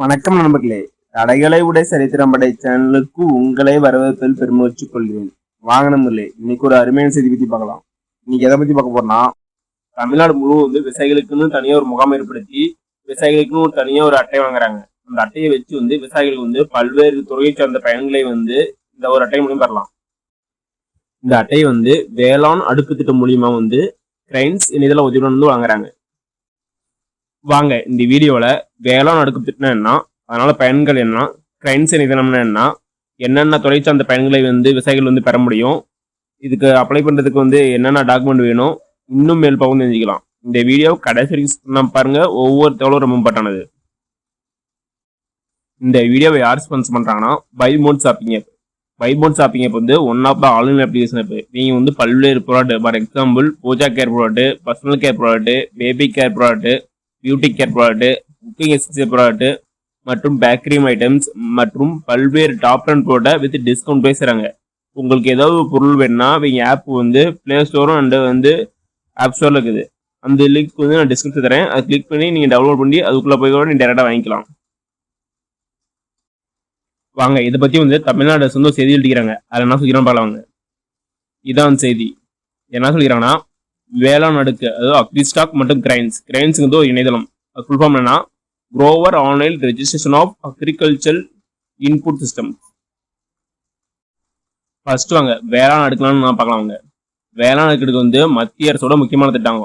வணக்கம் நண்பர்களே, தடைகளை உடைய சரித்திரம் படை சேனலுக்கு உங்களை வரவேற்பதில் பெருமூச்சுக் கொள்கிறேன். வாங்க நண்பர்களே, இன்னைக்கு ஒரு அருமையான செய்தி பத்தி பார்க்கலாம். இன்னைக்கு எதை பத்தி பார்க்க போறோம்னா, தமிழ்நாடு முழுவதும் விவசாயிகளுக்குன்னு தனியா ஒரு முகாம் ஏற்படுத்தி விவசாயிகளுக்குன்னு ஒரு தனியா ஒரு அட்டை வாங்குறாங்க. அந்த அட்டையை வச்சு விவசாயிகளுக்கு பல்வேறு துறையை சார்ந்த பயன்களை இந்த ஒரு அட்டை மூலியம் பெறலாம். இந்த அட்டையை வேளாண் அடுக்கு திட்டம் மூலியமா கிரைன்ஸ் இணையதள உதவியுடன் வாங்குறாங்க. வாங்க இந்த வீடியோல வேளாண் அடுக்கு திட்டம் என்ன, அதனால பயன்கள் என்ன, கிரைன்ஸ் நிதினம்னா என்ன, என்னென்ன துறை சார்ந்த பயன்களை விவசாயிகள் பெற முடியும், இதுக்கு அப்ளை பண்றதுக்கு என்னென்ன டாக்குமெண்ட் வேணும், இன்னும் மேல் பகுதி தெரிஞ்சுக்கலாம். இந்த வீடியோ கடைசி வரைக்கும் பாருங்க, ஒவ்வொரு தகவலும் ரொம்ப இம்பார்ட்டானது. இந்த வீடியோவை யார் ஸ்பான்சர் பண்றாங்கன்னா பைமோட் ஷாப்பிங் ஆப். பைமோட் shopping app one of the online application app. நீங்க பல்வேறு product, for example puja care product, personal care product, baby care product, beauty care product, cooking exercise product மற்றும் பேக்கரி ஐட்டம்ஸ் மற்றும் பல்வேறு top and product with discount பேசுறாங்க. உங்களுக்கு ஏதாவது பொருள் வேணும்னா இவங்க ஆப் பிளே ஸ்டோரும் அண்ட் ஆப் ஸ்டோர்ல இருக்குது. அந்த லிங்க் நான் டிஸ்கிரிப்ஷன் தரேன். அதை கிளிக் பண்ணி நீங்க டவுன்லோட் பண்ணி அதுக்குள்ள போய் கூட நீங்க டேரக்டா வாங்கிக்கலாம். வாங்க இதை பத்தி தமிழ்நாடு அரசு செய்தி எழுதிக்கிறாங்க. அதில் என்ன சொல்லிக்கிறான்னு பார்க்கலாம். இதான் செய்தி. என்ன சொல்லிக்கிறாங்கன்னா, வேளாண் அடுக்கு, அதாவது அக்ரிஸ்டாக் மற்றும் கிரைன்ஸ் ஒரு இணையதளம். ஃபுல் ஃபார்ம் என்னன்னா, grower online registration of agriculture input system. First வாங்க வேளாண் அடுக்கலாம்னு நான் பார்க்கலாம். வேளாண் அடுக்கு மத்திய அரசோட முக்கியமான திட்டம்.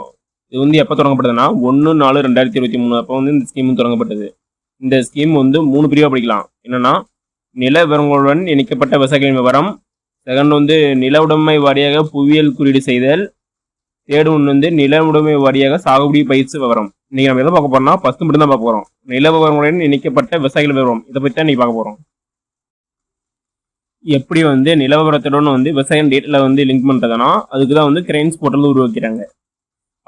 இது எப்போ தொடங்கப்பட்டதுன்னா 1/4/2023 அப்போ இந்த ஸ்கீம் தொடங்கப்பட்டது. இந்த ஸ்கீம் 3 பிரிவா படிக்கலாம். என்னன்னா, நில விவரங்களுடன் இணைக்கப்பட்ட விவசாயிகளின் விவரம், செகண்ட் நில உடைமை வாரியாக புவியியல் குறியீடு செய்தல், தேர்டு நில உடைமை வாரியாக சாகுபடி பயிற்சி விவரம். இன்னைக்கு நம்ம எதை பார்க்க போறோம்னா, ஃபர்ஸ்ட் மட்டும் தான் பார்க்க போறோம். நில விவரங்களுடன் இணைக்கப்பட்ட விவசாயிகள் விவரம், இதை பற்றி தான் இன்னைக்கு பார்க்க போறோம். எப்படி நில விவரத்துடன் விவசாயம் டேட்ல லிங்க் பண்றதுன்னா, அதுக்குதான் கிரைன்ஸ் போர்ட்டல் உருவாக்கிறாங்க.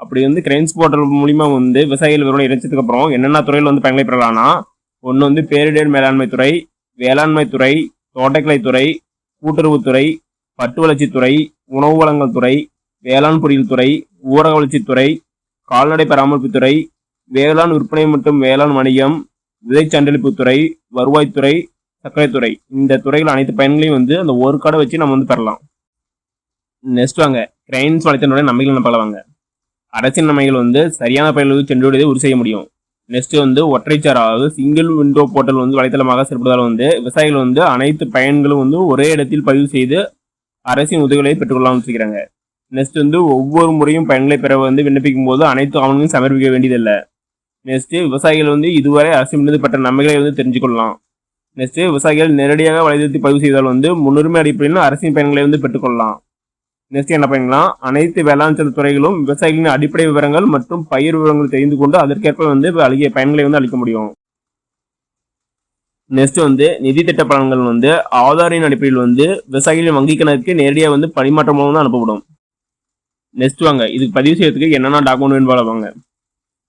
அப்படி கிரைன்ஸ் போர்ட்டல் மூலியமா விவசாயிகள் விவரம் இணைச்சதுக்கு அப்புறம் என்னென்ன துறையில் பயன்களை பெறலாம்னா, ஒன்று பேரிடர் மேலாண்மை துறை, வேளாண்மை துறை, தோட்டக்கலை துறை, கூட்டுறவுத்துறை, பட்டு வளர்ச்சித்துறை, உணவு வழங்கல் துறை, வேளாண் பொறியியல் துறை, ஊரக வளர்ச்சித்துறை, கால்நடை பராமரிப்புத்துறை, வேளாண் விற்பனை மற்றும் வேளாண் வணிகம், விதை சண்டளிப்புத்துறை, வருவாய்த்துறை, சர்க்கரைத்துறை. இந்த துறைகள் அனைத்து பயன்களையும் அந்த ஒரு கார்டை வச்சு நம்ம பெறலாம். நெக்ஸ்ட் வாங்க கிரைன்ஸ் வலைத்தளனுடைய நன்மைகள் பரவாங்க. அரசின் நன்மைகள் சரியான பயன்களுக்கு சென்றுவிடுவதை உறுதி செய்ய முடியும். நெக்ஸ்ட் ஒற்றைச்சார், அதாவது சிங்கிள் விண்டோ போர்ட்டல் வலைத்தளமாக செயல்படுவதால் விவசாயிகள் அனைத்து பயன்களும் ஒரே இடத்தில் பதிவு செய்து அரசின் உதவிகளை பெற்றுக்கொள்ளலாம் வச்சுக்கிறாங்க. நெக்ஸ்ட் ஒவ்வொரு முறையும் பயன்களை பெற விண்ணப்பிக்கும் போது அனைத்து ஆவணங்களையும் சமர்ப்பிக்க வேண்டியதில்லை. நெக்ஸ்ட் விவசாயிகள் இதுவரை அரசு பெற்ற நன்மைகளை தெரிஞ்சுக்கொள்ளலாம். நெக்ஸ்ட் விவசாயிகள் நேரடியாக வலைதளத்தில் பதிவு செய்தால் முன்னுரிமை அடிப்படையில் அரசின் பயன்களை பெற்றுக்கொள்ளலாம். நெக்ஸ்ட் என்ன பயன்களாம், அனைத்து வேளாண் துறைகளும் விவசாயிகளின் அடிப்படை விவரங்கள் மற்றும் பயிர் விவரங்கள் தெரிந்து கொண்டு அதற்கேற்ப அழகிய பயன்களை அளிக்க முடியும். நெக்ஸ்ட் நிதி திட்ட பலன்கள் ஆதாரின் அடிப்படையில் விவசாயிகளின் வங்கி கணக்கு நேரடியாக பரிமாற்றம் மூலம் அனுப்பப்படும். நெக்ஸ்ட் வாங்க இதுக்கு பதிவு செய்யறதுக்கு என்னென்ன டாக்குமெண்ட் வேணும் வாங்க.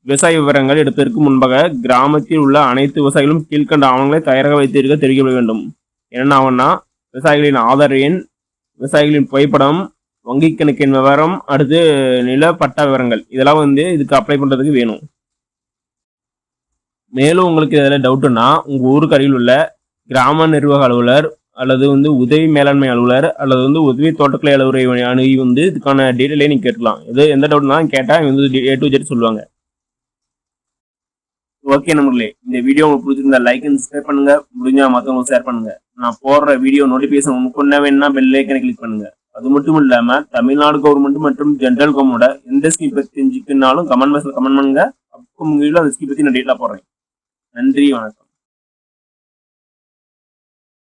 விவசாய விவரங்கள் எடுப்பதற்கு முன்பாக கிராமத்தில் உள்ள அனைத்து விவசாயிகளும் கீழ்கண்ட ஆவணங்களை தயாராக வைத்திருக்க தெரிவிக்க வேண்டும். என்னென்ன ஆவணம்னா, விவசாயிகளின் ஆதார் எண், விவசாயிகளின் புகைப்படம், வங்கி கணக்கின் விவரம், அடுத்து நில பட்டா விவரங்கள். இதெல்லாம் இதுக்கு அப்ளை பண்றதுக்கு வேணும். மேலும் உங்களுக்கு இதில் டவுட்னா உங்க ஊருக்கு அருகில் உள்ள கிராம நிர்வாக அலுவலர் அல்லது உதவி மேலாண்மை அலுவலர் அல்லது உதவி தோட்டக்கலை அலுவலரை அணுகி இதுக்கான டீட்டெயிலே நீங்க கேட்கலாம். எந்த டவுட்னா கேட்டா A to Z சொல்லுவாங்க. ஓகே நண்பர்களே, இந்த வீடியோ உங்களுக்கு பிடிச்சிருந்தா லைக் அண்ட் சப்ஸ்கிரைப் பண்ணுங்க. முடிஞ்சா மற்றவங்களுக்கு ஷேர் பண்ணுங்க. நான் போடுற வீடியோ நோட்டிபிகேஷன் உங்களுக்கு வேணும்னா பெல் ஐக்கனை கிளிக் பண்ணுங்க. அது மட்டும் இல்லாம தமிழ்நாடு கவர்மெண்ட் மற்றும் ஜென்ரல் கவர்மெண்டோட எந்த ஸ்கீம் பத்தி தெரிஞ்சுக்கினாலும் கமெண்ட் பாக்ஸ்ல கமெண்ட் பண்ணுங்க. அப்போ உங்க வீடியோ அந்த ஸ்கீம் பத்தி நான் டீட்டெயிலா போடுறேன். நன்றி, வணக்கம்.